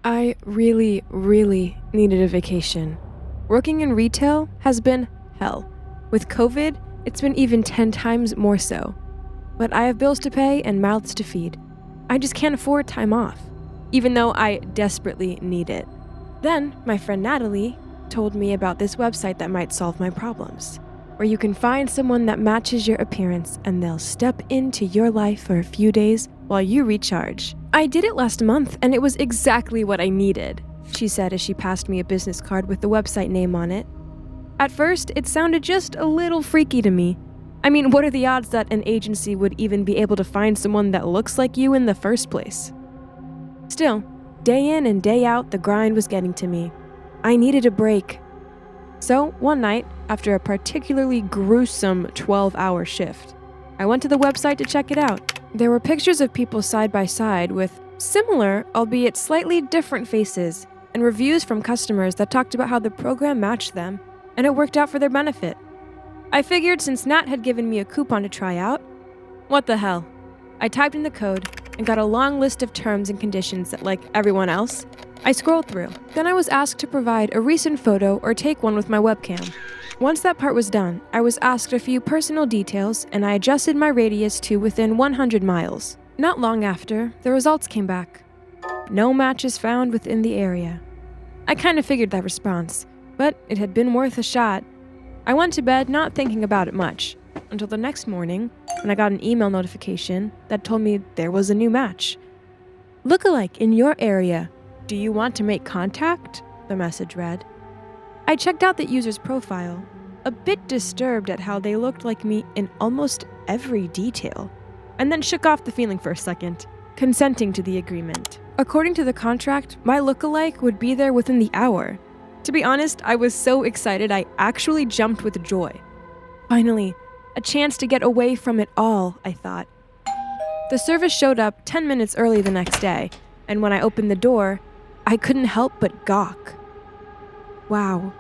I really, really needed a vacation. Working in retail has been hell. With COVID, it's been even 10 times more so. But I have bills to pay and mouths to feed. I just can't afford time off, even though I desperately need it. Then, my friend Natalie told me about this website that might solve my problems, where you can find someone that matches your appearance and they'll step into your life for a few days while you recharge. I did it last month and it was exactly what I needed, she said as she passed me a business card with the website name on it. At first, it sounded just a little freaky to me. I mean, what are the odds that an agency would even be able to find someone that looks like you in the first place? Still, day in and day out, the grind was getting to me. I needed a break. So, one night, after a particularly gruesome 12-hour shift, I went to the website to check it out. There were pictures of people side by side with similar, albeit slightly different faces, and reviews from customers that talked about how the program matched them, and it worked out for their benefit. I figured since Nat had given me a coupon to try out, what the hell? I typed in the code and got a long list of terms and conditions that, like everyone else, I scrolled through. Then I was asked to provide a recent photo or take one with my webcam. Once that part was done, I was asked a few personal details and I adjusted my radius to within 100 miles. Not long after, the results came back. No matches found within the area. I kind of figured that response, but it had been worth a shot. I went to bed not thinking about it much, until the next morning when I got an email notification that told me there was a new match. "Lookalike in your area. Do you want to make contact?" the message read. I checked out the user's profile, a bit disturbed at how they looked like me in almost every detail, and then shook off the feeling for a second, consenting to the agreement. According to the contract, my lookalike would be there within the hour. To be honest, I was so excited I actually jumped with joy. Finally, a chance to get away from it all, I thought. The service showed up 10 minutes early the next day, and when I opened the door, I couldn't help but gawk. "Wow,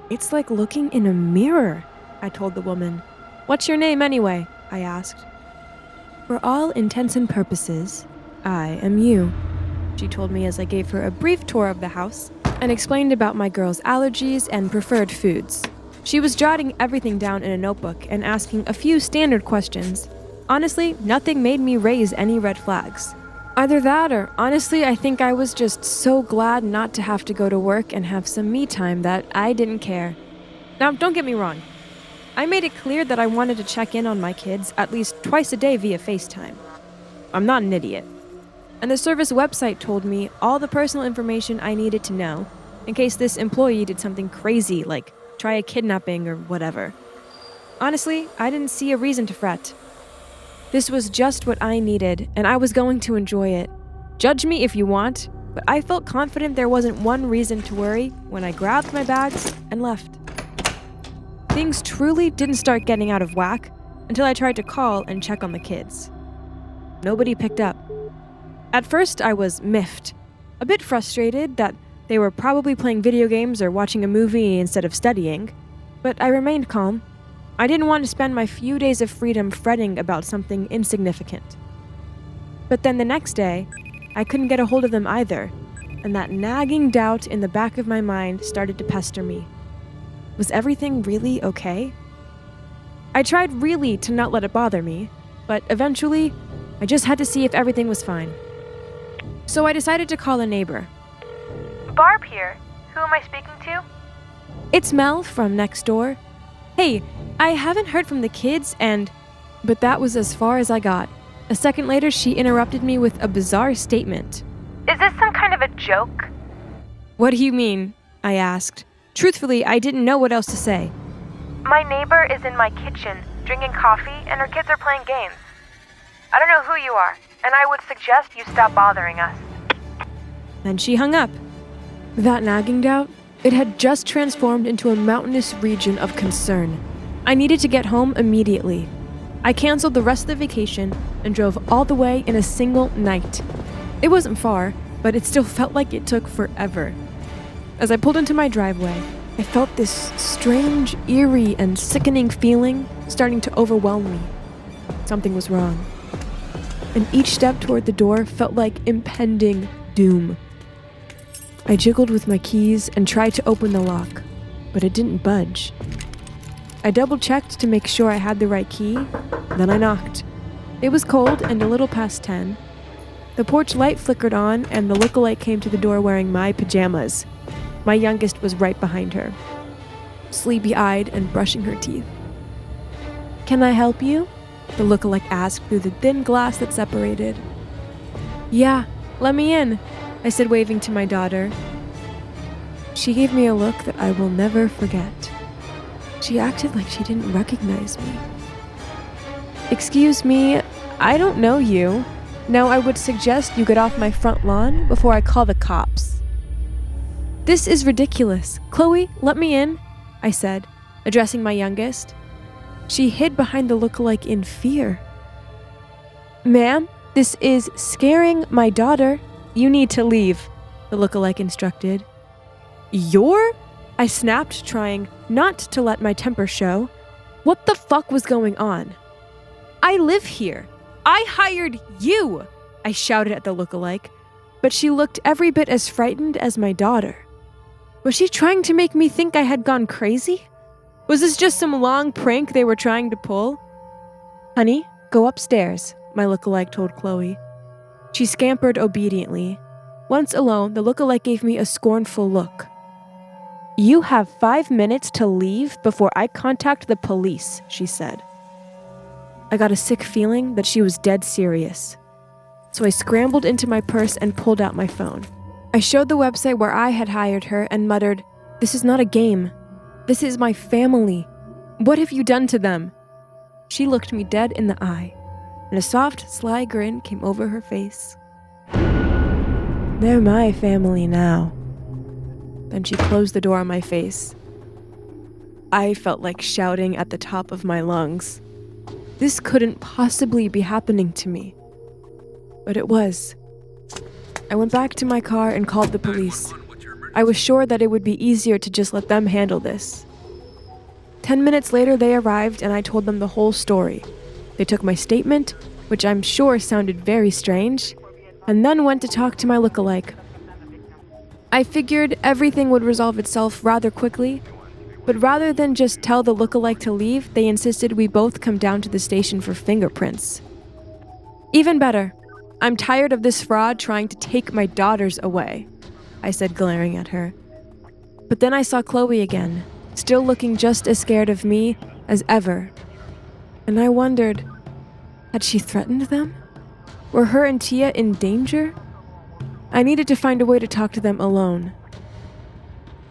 it's like looking in a mirror," I told the woman. "What's your name anyway?" I asked. "For all intents and purposes, I am you," she told me as I gave her a brief tour of the house and explained about my girl's allergies and preferred foods. She was jotting everything down in a notebook and asking a few standard questions. Honestly, nothing made me raise any red flags. Either that or honestly, I think I was just so glad not to have to go to work and have some me time that I didn't care. Now, don't get me wrong. I made it clear that I wanted to check in on my kids at least twice a day via FaceTime. I'm not an idiot. And the service website told me all the personal information I needed to know in case this employee did something crazy like try a kidnapping or whatever. Honestly, I didn't see a reason to fret. This was just what I needed, and I was going to enjoy it. Judge me if you want, but I felt confident there wasn't one reason to worry when I grabbed my bags and left. Things truly didn't start getting out of whack until I tried to call and check on the kids. Nobody picked up. At first, I was miffed, a bit frustrated that they were probably playing video games or watching a movie instead of studying, but I remained calm. I didn't want to spend my few days of freedom fretting about something insignificant. But then the next day, I couldn't get a hold of them either, and that nagging doubt in the back of my mind started to pester me. Was everything really okay? I tried really to not let it bother me, but eventually, I just had to see if everything was fine. So I decided to call a neighbor. "Barb here. Who am I speaking to?" "It's Mel from next door. Hey, I haven't heard from the kids and..." But that was as far as I got. A second later, she interrupted me with a bizarre statement. "Is this some kind of a joke?" "What do you mean?" I asked. Truthfully, I didn't know what else to say. "My neighbor is in my kitchen, drinking coffee, and her kids are playing games. I don't know who you are, and I would suggest you stop bothering us." Then she hung up. That nagging doubt, it had just transformed into a mountainous region of concern. I needed to get home immediately. I canceled the rest of the vacation and drove all the way in a single night. It wasn't far, but it still felt like it took forever. As I pulled into my driveway, I felt this strange, eerie, and sickening feeling starting to overwhelm me. Something was wrong. And each step toward the door felt like impending doom. I jiggled with my keys and tried to open the lock, but it didn't budge. I double-checked to make sure I had the right key, then I knocked. It was cold and a little past 10. The porch light flickered on and the lookalike came to the door wearing my pajamas. My youngest was right behind her, sleepy-eyed and brushing her teeth. "Can I help you?" the lookalike asked through the thin glass that separated. "Yeah, let me in," I said, waving to my daughter. She gave me a look that I will never forget. She acted like she didn't recognize me. "Excuse me, I don't know you. Now I would suggest you get off my front lawn before I call the cops." "This is ridiculous. Chloe, let me in," I said, addressing my youngest. She hid behind the lookalike in fear. "Ma'am, this is scaring my daughter. You need to leave," the lookalike instructed. "You're?" I snapped, trying not to let my temper show. What the fuck was going on? "I live here. I hired you," I shouted at the lookalike, but she looked every bit as frightened as my daughter. Was she trying to make me think I had gone crazy? Was this just some long prank they were trying to pull? "Honey, go upstairs," my lookalike told Chloe. She scampered obediently. Once alone, the lookalike gave me a scornful look. "You have 5 minutes to leave before I contact the police," she said. I got a sick feeling that she was dead serious. So I scrambled into my purse and pulled out my phone. I showed the website where I had hired her and muttered, "This is not a game. This is my family. What have you done to them?" She looked me dead in the eye, and a soft, sly grin came over her face. "They're my family now." Then she closed the door on my face. I felt like shouting at the top of my lungs. This couldn't possibly be happening to me. But it was. I went back to my car and called the police. I was sure that it would be easier to just let them handle this. 10 minutes later, they arrived and I told them the whole story. They took my statement, which I'm sure sounded very strange, and then went to talk to my lookalike. I figured everything would resolve itself rather quickly, but rather than just tell the lookalike to leave, they insisted we both come down to the station for fingerprints. "Even better. I'm tired of this fraud trying to take my daughters away," I said, glaring at her. But then I saw Chloe again, still looking just as scared of me as ever. And I wondered, had she threatened them? Were her and Tia in danger? I needed to find a way to talk to them alone.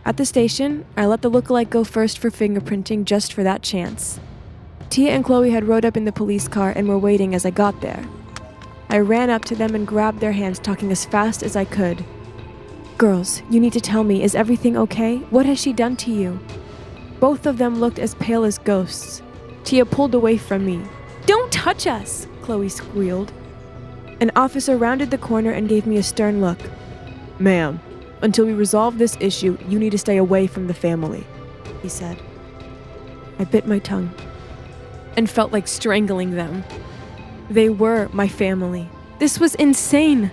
At the station, I let the lookalike go first for fingerprinting just for that chance. Tia and Chloe had rode up in the police car and were waiting as I got there. I ran up to them and grabbed their hands, talking as fast as I could. "Girls, you need to tell me, is everything okay? What has she done to you?" Both of them looked as pale as ghosts. Tia pulled away from me. "Don't touch us!" Chloe squealed. An officer rounded the corner and gave me a stern look. "Ma'am, until we resolve this issue, you need to stay away from the family," he said. I bit my tongue and felt like strangling them. They were my family. This was insane.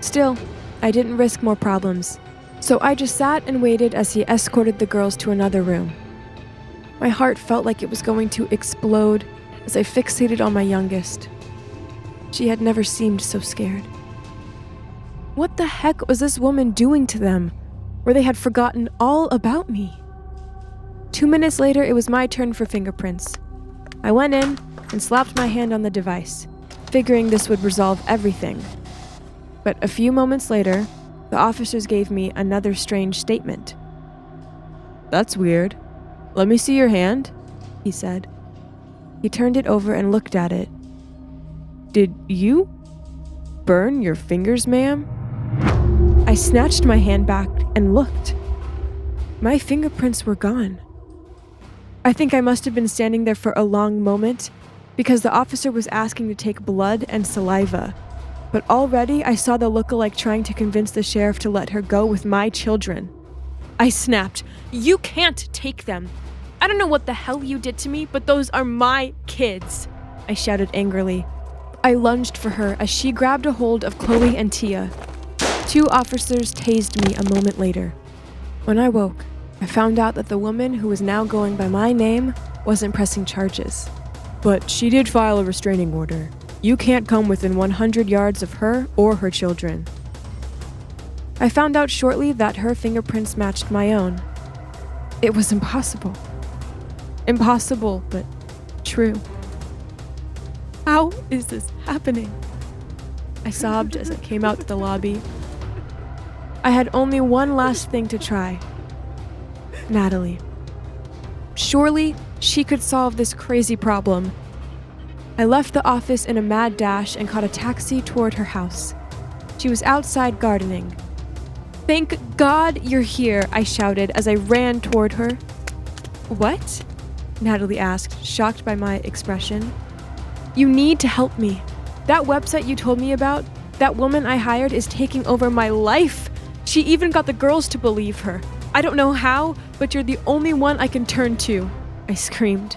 Still, I didn't risk more problems, so I just sat and waited as he escorted the girls to another room. My heart felt like it was going to explode as I fixated on my youngest. She had never seemed so scared. What the heck was this woman doing to them, where they had forgotten all about me? 2 minutes later, it was my turn for fingerprints. I went in and slapped my hand on the device, figuring this would resolve everything. But a few moments later, the officers gave me another strange statement. "That's weird. Let me see your hand," he said. He turned it over and looked at it. "Did you burn your fingers, ma'am?" I snatched my hand back and looked. My fingerprints were gone. I think I must have been standing there for a long moment, because the officer was asking to take blood and saliva. But already I saw the lookalike trying to convince the sheriff to let her go with my children. I snapped, "You can't take them. I don't know what the hell you did to me, but those are my kids," I shouted angrily. I lunged for her as she grabbed a hold of Chloe and Tia. 2 officers tased me a moment later. When I woke, I found out that the woman who was now going by my name wasn't pressing charges. But she did file a restraining order. You can't come within 100 yards of her or her children. I found out shortly that her fingerprints matched my own. It was impossible. Impossible, but true. How is this happening? I sobbed as I came out to the lobby. I had only one last thing to try. Natalie. Surely she could solve this crazy problem. I left the office in a mad dash and caught a taxi toward her house. She was outside gardening. "Thank God you're here," I shouted as I ran toward her. "What?" Natalie asked, shocked by my expression. "You need to help me. That website you told me about, that woman I hired is taking over my life. She even got the girls to believe her. I don't know how, but you're the only one I can turn to," I screamed.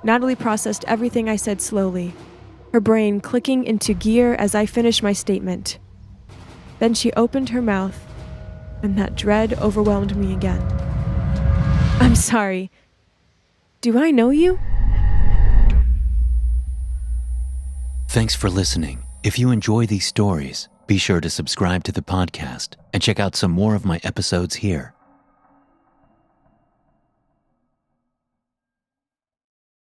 Natalie processed everything I said slowly, her brain clicking into gear as I finished my statement. Then she opened her mouth, and that dread overwhelmed me again. "I'm sorry. Do I know you?" Thanks for listening. If you enjoy these stories, be sure to subscribe to the podcast and check out some more of my episodes here.